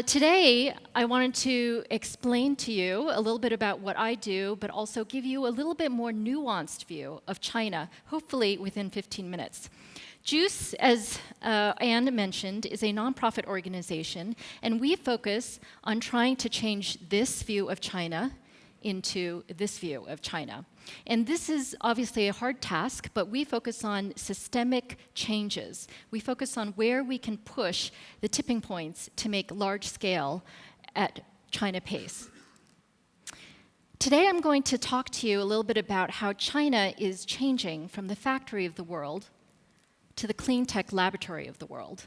Today, I wanted to explain to you a little bit about what I do, but also give you a little bit more nuanced view of China, hopefully within 15 minutes. JUICE, as Anne mentioned, is a nonprofit organization, and we focus on trying to change this view of China into this view of China. And this is obviously a hard task, but we focus on systemic changes. We focus on where we can push the tipping points to make large scale at China pace. Today I'm going to talk to you a little bit about how China is changing from the factory of the world to the clean tech laboratory of the world.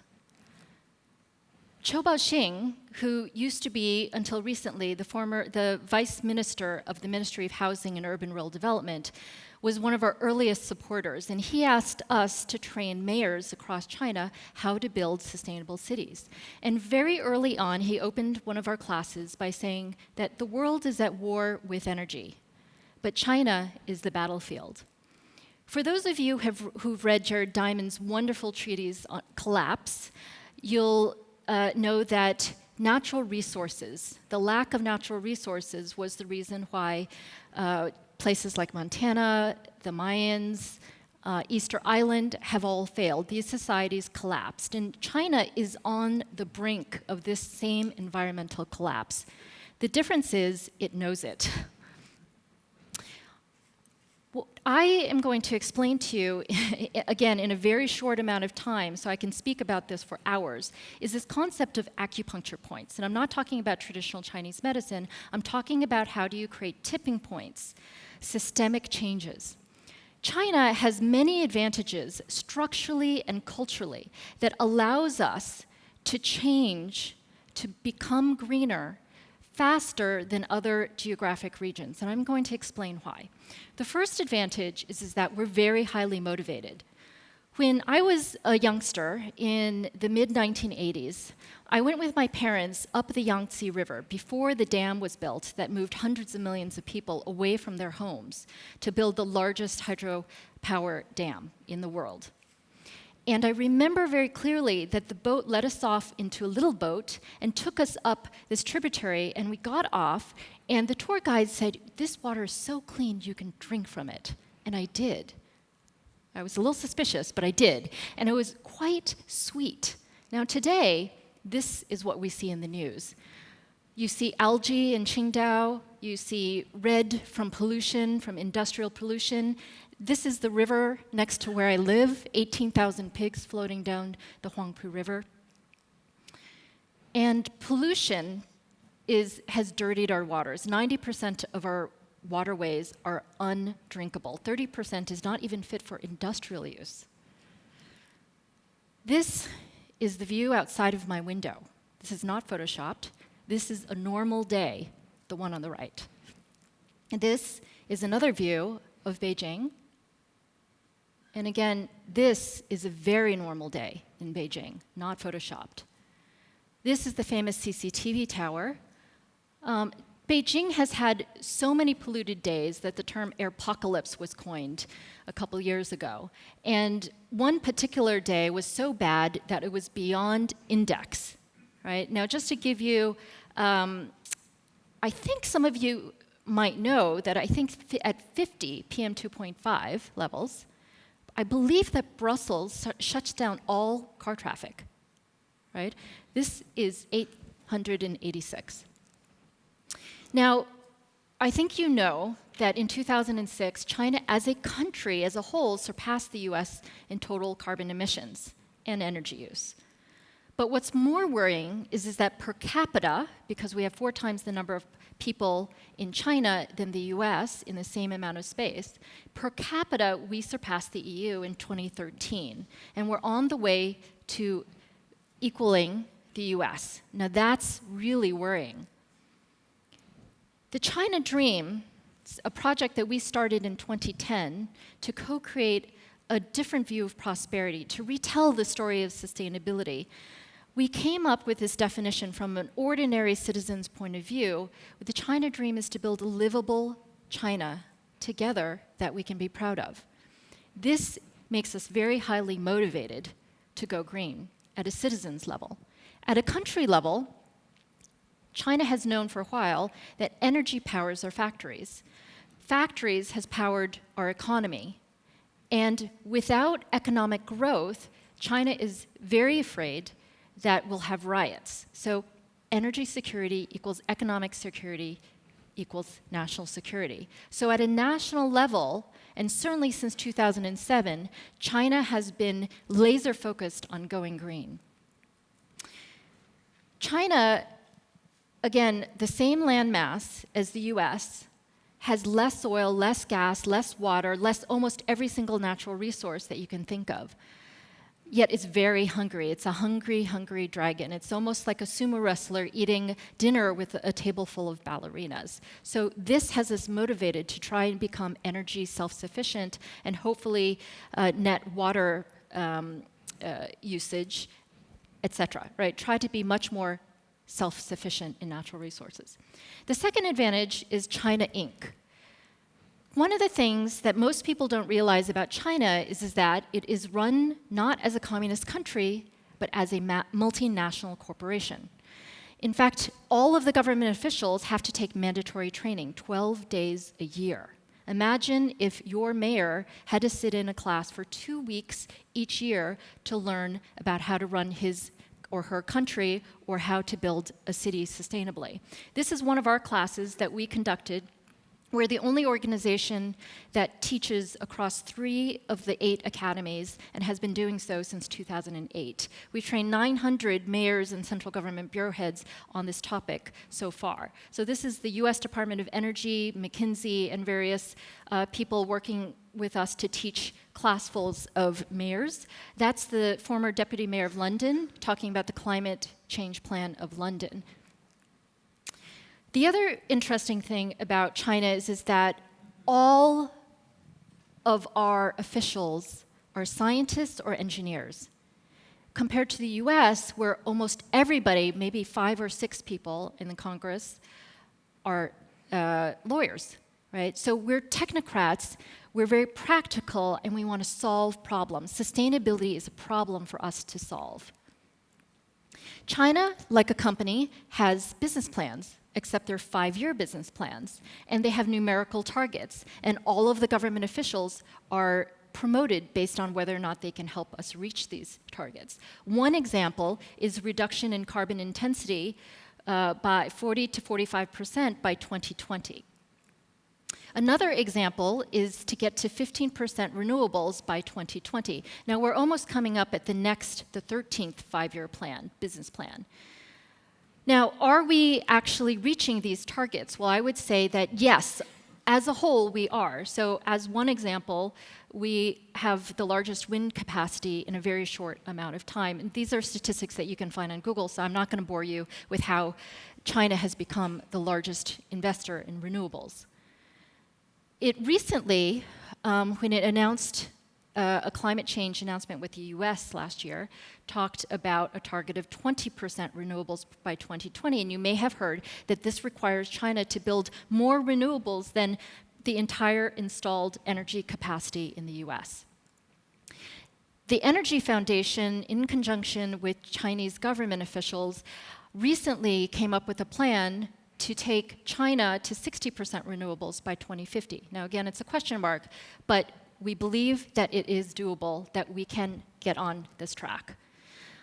Qiu Baoxing, who used to be, until recently, the vice minister of the Ministry of Housing and Urban Rural Development, was one of our earliest supporters, and he asked us to train mayors across China how to build sustainable cities. And very early on, he opened one of our classes by saying that the world is at war with energy, but China is the battlefield. For those of you who've read Jared Diamond's wonderful treatise on Collapse, you'll know that natural resources, the lack of natural resources, was the reason why places like Montana, the Mayans, Easter Island have all failed. These societies collapsed. And China is on the brink of this same environmental collapse. The difference is it knows it. What I am going to explain to you, again, in a very short amount of time, so I can speak about this for hours, is this concept of acupuncture points. And I'm not talking about traditional Chinese medicine. I'm talking about how do you create tipping points, systemic changes. China has many advantages structurally and culturally that allows us to change, to become greener, faster than other geographic regions, and I'm going to explain why. The first advantage is that we're very highly motivated. When I was a youngster in the mid-1980s, I went with my parents up the Yangtze River before the dam was built that moved hundreds of millions of people away from their homes to build the largest hydropower dam in the world. And I remember very clearly that the boat let us off into a little boat and took us up this tributary, and we got off, and the tour guide said, "This water is so clean you can drink from it." And I did. I was a little suspicious, but I did. And it was quite sweet. Now today, this is what we see in the news. You see algae in Qingdao, you see red from pollution, from industrial pollution. This is the river next to where I live, 18,000 pigs floating down the Huangpu River. And pollution has dirtied our waters. 90% of our waterways are undrinkable. 30% is not even fit for industrial use. This is the view outside of my window. This is not photoshopped. This is a normal day, the one on the right. And this is another view of Beijing. And again, this is a very normal day in Beijing, not photoshopped. This is the famous CCTV tower. Beijing has had so many polluted days that the term airpocalypse was coined a couple years ago. And one particular day was so bad that it was beyond index, right? Now, just to give you, I think some of you might know that I think at 50 PM2.5 levels, I believe that Brussels shuts down all car traffic, right? This is 886. Now, I think you know that in 2006, China as a country, as a whole, surpassed the US in total carbon emissions and energy use. But what's more worrying is that per capita, because we have 4 times the number of people in China than the US in the same amount of space, per capita, we surpassed the EU in 2013. And we're on the way to equaling the US. Now that's really worrying. The China Dream, a project that we started in 2010 to co-create a different view of prosperity, to retell the story of sustainability, we came up with this definition from an ordinary citizen's point of view. The China Dream is to build a livable China together that we can be proud of. This makes us very highly motivated to go green at a citizen's level. At a country level, China has known for a while that energy powers our factories. Factories has powered our economy. And without economic growth, China is very afraid that we'll have riots. So energy security equals economic security equals national security. So at a national level, and certainly since 2007, China has been laser focused on going green. China, again, the same landmass as the US, has less oil, less gas, less water, less almost every single natural resource that you can think of. Yet it's very hungry. It's a hungry, hungry dragon. It's almost like a sumo wrestler eating dinner with a table full of ballerinas. So this has us motivated to try and become energy self-sufficient and hopefully net water usage, etc. Right? Try to be much more self-sufficient in natural resources. The second advantage is China Inc. One of the things that most people don't realize about China is that it is run not as a communist country, but as a multinational corporation. In fact, all of the government officials have to take mandatory training, 12 days a year. Imagine if your mayor had to sit in a class for 2 weeks each year to learn about how to run his or her country or how to build a city sustainably. This is one of our classes that we conducted. We're the only organization that teaches across 3 of the 8 academies and has been doing so since 2008. We've trained 900 mayors and central government bureau heads on this topic so far. So this is the US Department of Energy, McKinsey, and various people working with us to teach classfuls of mayors. That's the former deputy mayor of London talking about the climate change plan of London. The other interesting thing about China is that all of our officials are scientists or engineers, compared to the US, where almost everybody, maybe 5 or 6 people in the Congress, are lawyers, right? So we're technocrats, we're very practical, and we want to solve problems. Sustainability is a problem for us to solve. China, like a company, has business plans, except they're 5-year business plans, and they have numerical targets, and all of the government officials are promoted based on whether or not they can help us reach these targets. One example is reduction in carbon intensity by 40 to 45% by 2020. Another example is to get to 15% renewables by 2020. Now we're almost coming up at the 13th 5-year plan, business plan. Now, are we actually reaching these targets? Well, I would say that yes, as a whole, we are. So as one example, we have the largest wind capacity in a very short amount of time. And these are statistics that you can find on Google, so I'm not going to bore you with how China has become the largest investor in renewables. It recently, when it announced a climate change announcement with the US last year, talked about a target of 20% renewables by 2020. And you may have heard that this requires China to build more renewables than the entire installed energy capacity in the US. The Energy Foundation, in conjunction with Chinese government officials, recently came up with a plan to take China to 60% renewables by 2050. Now, again, it's a question mark, but we believe that it is doable, that we can get on this track.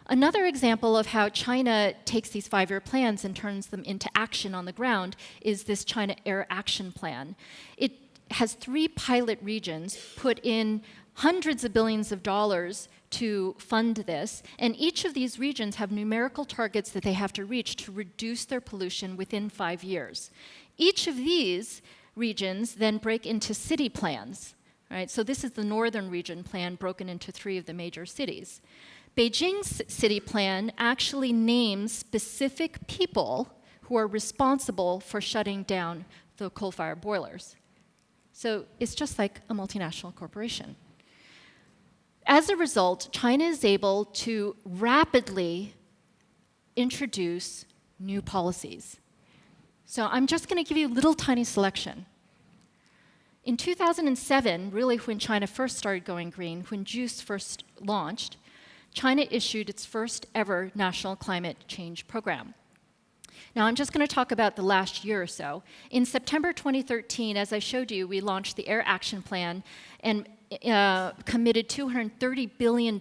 Another example of how China takes these 5-year plans and turns them into action on the ground is this China Air Action Plan. It has 3 pilot regions, put in hundreds of billions of dollars to fund this, and each of these regions have numerical targets that they have to reach to reduce their pollution within 5 years. Each of these regions then break into city plans. Right, so this is the northern region plan broken into 3 of the major cities. Beijing's city plan actually names specific people who are responsible for shutting down the coal-fired boilers. So it's just like a multinational corporation. As a result, China is able to rapidly introduce new policies. So I'm just going to give you a little tiny selection. In 2007, really when China first started going green, when JUICE first launched, China issued its first ever national climate change program. Now, I'm just going to talk about the last year or so. In September 2013, as I showed you, we launched the Air Action Plan and committed $230 billion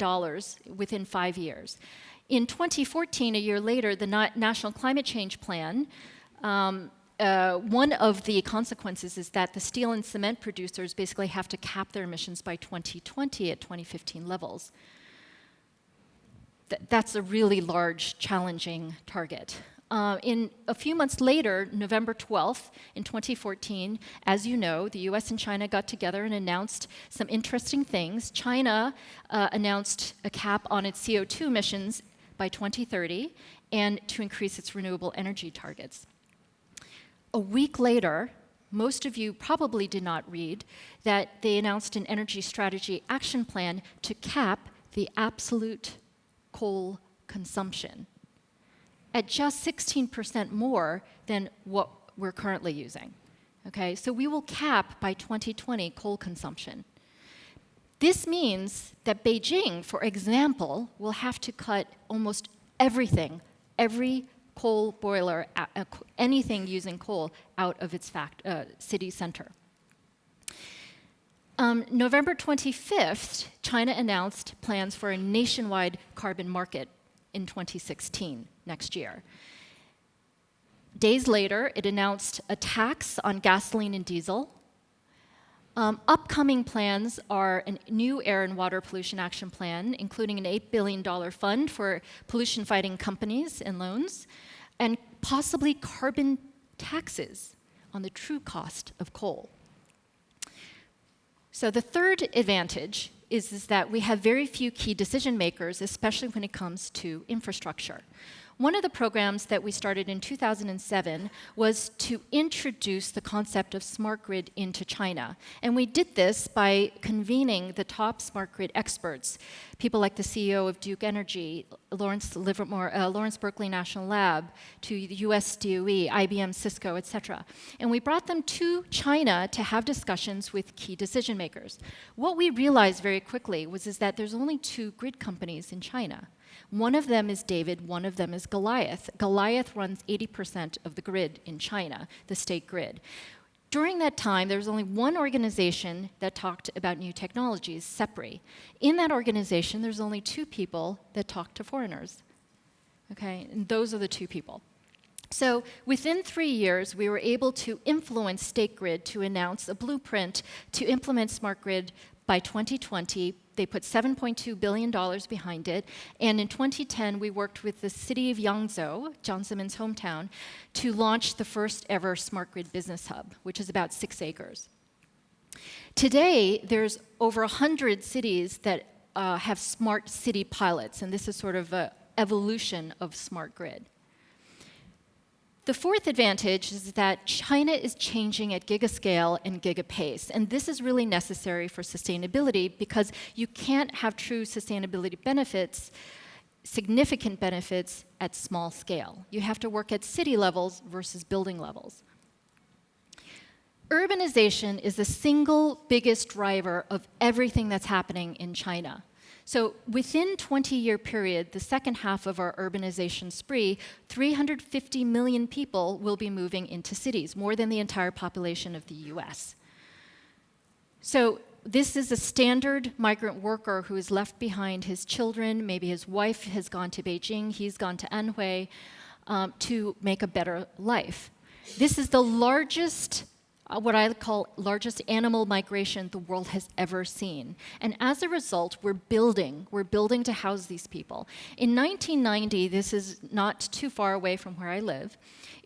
within 5 years. In 2014, a year later, the National Climate Change Plan, one of the consequences is that the steel and cement producers basically have to cap their emissions by 2020 at 2015 levels. That's a really large, challenging target. In a few months later, November 12th in 2014, as you know, the US and China got together and announced some interesting things. China announced a cap on its CO2 emissions by 2030 and to increase its renewable energy targets. A week later, most of you probably did not read that they announced an energy strategy action plan to cap the absolute coal consumption at just 16% more than what we're currently using. Okay, so we will cap by 2020 coal consumption. This means that Beijing, for example, will have to cut almost everything, every coal boiler, anything using coal, out of its city center. November 25th, China announced plans for a nationwide carbon market in 2016, next year. Days later, it announced a tax on gasoline and diesel. Upcoming plans are a new air and water pollution action plan, including an $8 billion fund for pollution-fighting companies and loans, and possibly carbon taxes on the true cost of coal. So the third advantage is that we have very few key decision makers, especially when it comes to infrastructure. One of the programs that we started in 2007 was to introduce the concept of smart grid into China. And we did this by convening the top smart grid experts, people like the CEO of Duke Energy, Lawrence Berkeley National Lab, to the US DOE, IBM, Cisco, etc. And we brought them to China to have discussions with key decision makers. What we realized very quickly was that there's only 2 grid companies in China. One of them is David, one of them is Goliath. Goliath runs 80% of the grid in China, the state grid. During that time, there was only one organization that talked about new technologies, SEPRI. In that organization, there's only 2 people that talk to foreigners. Okay, and those are the 2 people. So within 3 years, we were able to influence State Grid to announce a blueprint to implement smart grid by 2020. They put $7.2 billion behind it. And in 2010, we worked with the city of Yangzhou, Jiang Zemin's hometown, to launch the first ever smart grid business hub, which is about 6 acres. Today, there's over 100 cities that have smart city pilots, and this is sort of an evolution of smart grid. The fourth advantage is that China is changing at gigascale and gigapace, and this is really necessary for sustainability because you can't have true sustainability benefits, significant benefits, at small scale. You have to work at city levels versus building levels. Urbanization is the single biggest driver of everything that's happening in China. So within 20-year period, the second half of our urbanization spree, 350 million people will be moving into cities, more than the entire population of the US. So this is a standard migrant worker who has left behind his children, maybe his wife has gone to Beijing, he's gone to Anhui, to make a better life. This is the largest what I call largest animal migration the world has ever seen. And as a result, we're building to house these people. In 1990, this is not too far away from where I live,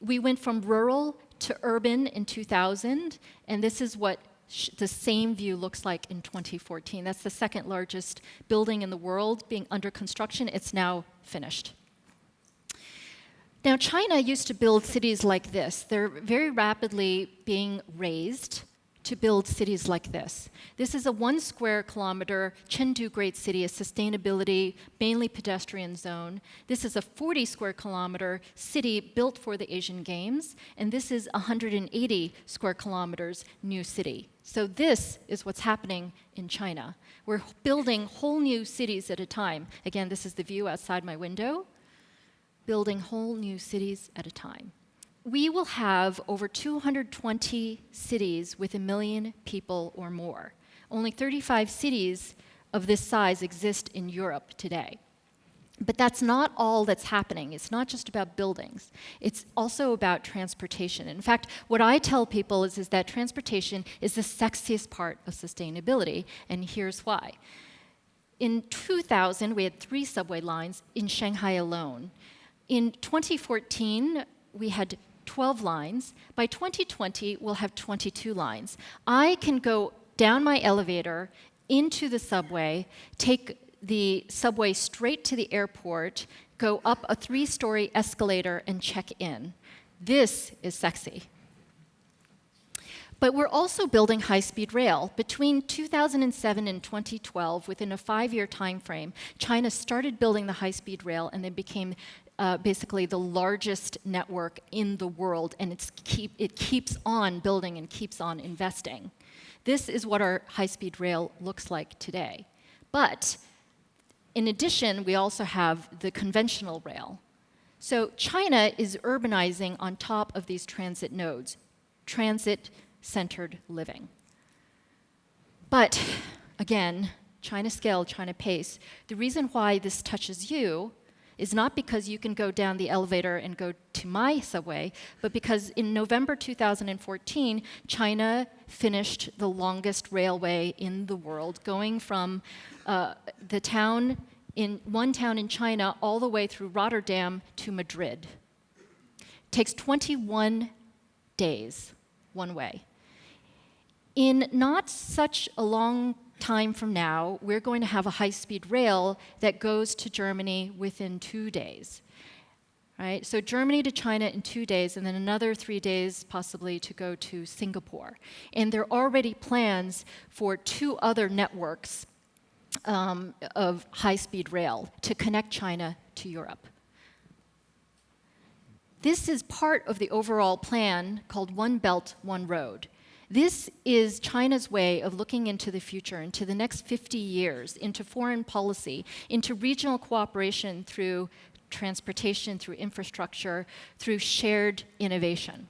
we went from rural to urban in 2000, and this is what the same view looks like in 2014. That's the second largest building in the world being under construction. It's now finished. Now, China used to build cities like this. They're very rapidly being raised to build cities like this. This is a 1 square kilometer Chengdu Great City, a sustainability, mainly pedestrian zone. This is a 40 square kilometer city built for the Asian Games, and this is 180 square kilometers new city. So this is what's happening in China. We're building whole new cities at a time. Again, this is the view outside my window. building whole new cities at a time. We will have over 220 cities with 1 million people or more. Only 35 cities of this size exist in Europe today. But that's not all that's happening. It's not just about buildings. It's also about transportation. In fact, what I tell people is that transportation is the sexiest part of sustainability, and here's why. In 2000, we had 3 subway lines in Shanghai alone. In 2014, we had 12 lines. By 2020, we'll have 22 lines. I can go down my elevator into the subway, take the subway straight to the airport, go up a 3-story escalator, and check in. This is sexy. But we're also building high-speed rail. Between 2007 and 2012, within a 5-year time frame, China started building the high-speed rail, and they became basically the largest network in the world, and it keeps on building and keeps on investing. This is what our high-speed rail looks like today. But in addition, we also have the conventional rail. So China is urbanizing on top of these transit nodes, transit-centered living. But again, China scale, China pace. The reason why this touches you is not because you can go down the elevator and go to my subway, but because in November 2014, China finished the longest railway in the world, going from one town in China all the way through Rotterdam to Madrid. It takes 21 days one way. In not such a long time from now, we're going to have a high-speed rail that goes to Germany within 2 days. Right? So Germany to China in 2 days, and then another 3 days possibly to go to Singapore. And there are already plans for 2 other networks of high-speed rail to connect China to Europe. This is part of the overall plan called One Belt, One Road. This is China's way of looking into the future, into the next 50 years, into foreign policy, into regional cooperation through transportation, through infrastructure, through shared innovation.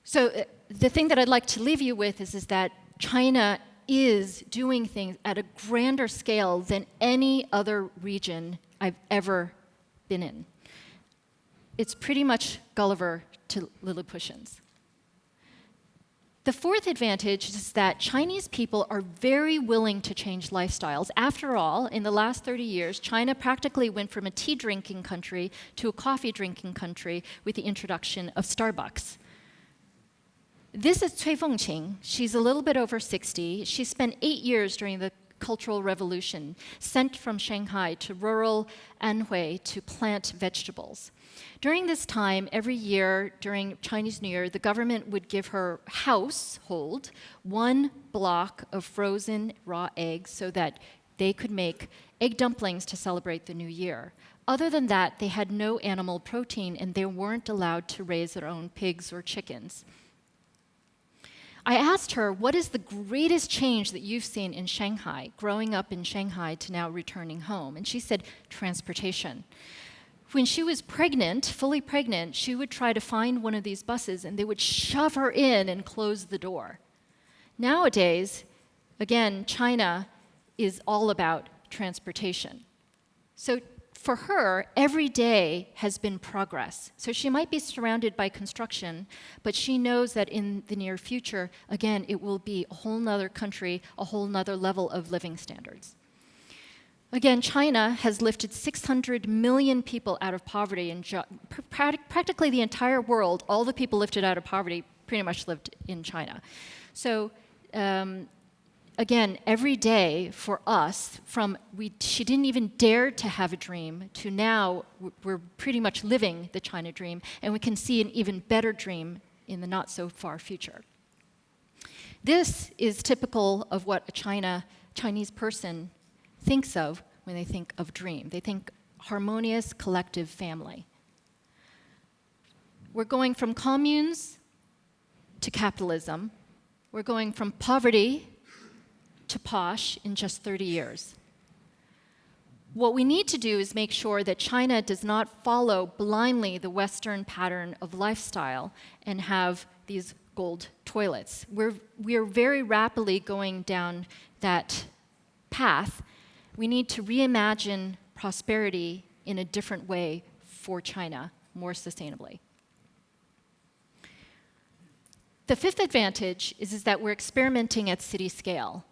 So the thing that I'd like to leave you with is that China is doing things at a grander scale than any other region I've ever been in. It's pretty much Gulliver to Lilliputians. The fourth advantage is that Chinese people are very willing to change lifestyles. After all, in the last 30 years, China practically went from a tea-drinking country to a coffee-drinking country with the introduction of Starbucks. This is Cui Fengqing. She's a little bit over 60. She spent 8 years during the Cultural Revolution, sent from Shanghai to rural Anhui to plant vegetables. During this time, every year during Chinese New Year, the government would give her household 1 block of frozen raw eggs so that they could make egg dumplings to celebrate the new year. Other than that, they had no animal protein, and they weren't allowed to raise their own pigs or chickens. I asked her, what is the greatest change that you've seen in Shanghai, growing up in Shanghai to now returning home? And she said, transportation. When she was pregnant, fully pregnant, she would try to find one of these buses, and they would shove her in and close the door. Nowadays, again, China is all about transportation. So for her, every day has been progress. So she might be surrounded by construction, but she knows that in the near future, again, it will be a whole nother country, a whole nother level of living standards. Again, China has lifted 600 million people out of poverty, and practically the entire world, all the people lifted out of poverty pretty much lived in China. So again, every day for us, she didn't even dare to have a dream, to now we're pretty much living the China dream, and we can see an even better dream in the not-so-far future. This is typical of what a Chinese person thinks of when they think of dream. They think harmonious collective family. We're going from communes to capitalism. We're going from poverty to posh in just 30 years. What we need to do is make sure that China does not follow blindly the Western pattern of lifestyle and have these gold toilets. We're very rapidly going down that path. We need to reimagine prosperity in a different way for China, more sustainably. The fifth advantage is that we're experimenting at city scale.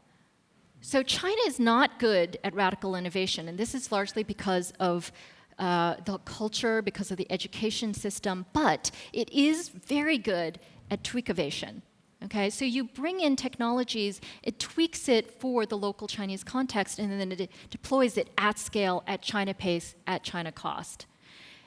So China is not good at radical innovation, and this is largely because of the culture, because of the education system, but it is very good at tweakivation. Okay, so you bring in technologies, it tweaks it for the local Chinese context, and then it deploys it at scale, at China pace, at China cost.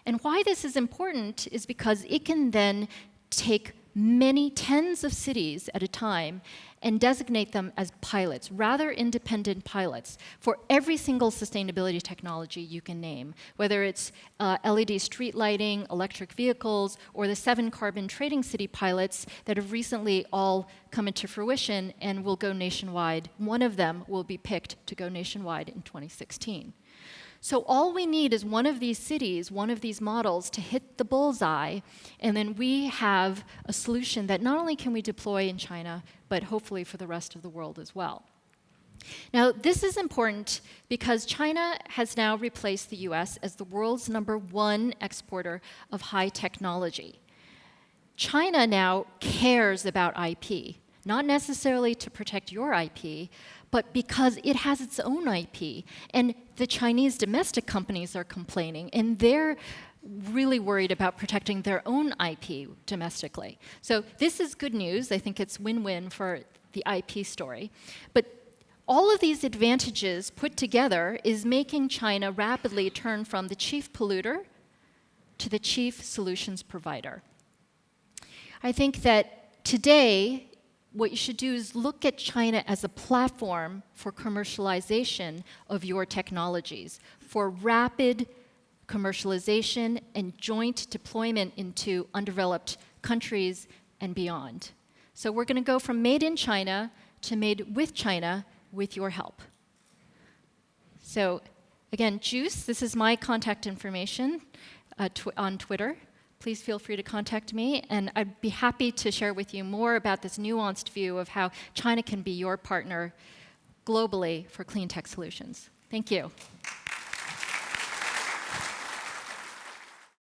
And why this is important is because it can then take many tens of cities at a time and designate them as pilots, rather independent pilots, for every single sustainability technology you can name, whether it's LED street lighting, electric vehicles, or the 7 carbon trading city pilots that have recently all come into fruition and will go nationwide. One of them will be picked to go nationwide in 2016. So all we need is one of these cities, one of these models to hit the bullseye, and then we have a solution that not only can we deploy in China, but hopefully for the rest of the world as well. Now, this is important because China has now replaced the US as the world's #1 exporter of high technology. China now cares about IP, not necessarily to protect your IP, but because it has its own IP. And the Chinese domestic companies are complaining, and they're really worried about protecting their own IP domestically. So this is good news. I think it's win-win for the IP story. But all of these advantages put together is making China rapidly turn from the chief polluter to the chief solutions provider. I think that today, what you should do is look at China as a platform for commercialization of your technologies, for rapid commercialization and joint deployment into undeveloped countries and beyond. So we're going to go from made in China to made with China with your help. So again, Juice, this is my contact information on Twitter. Please feel free to contact me, and I'd be happy to share with you more about this nuanced view of how China can be your partner globally for clean tech solutions. Thank you.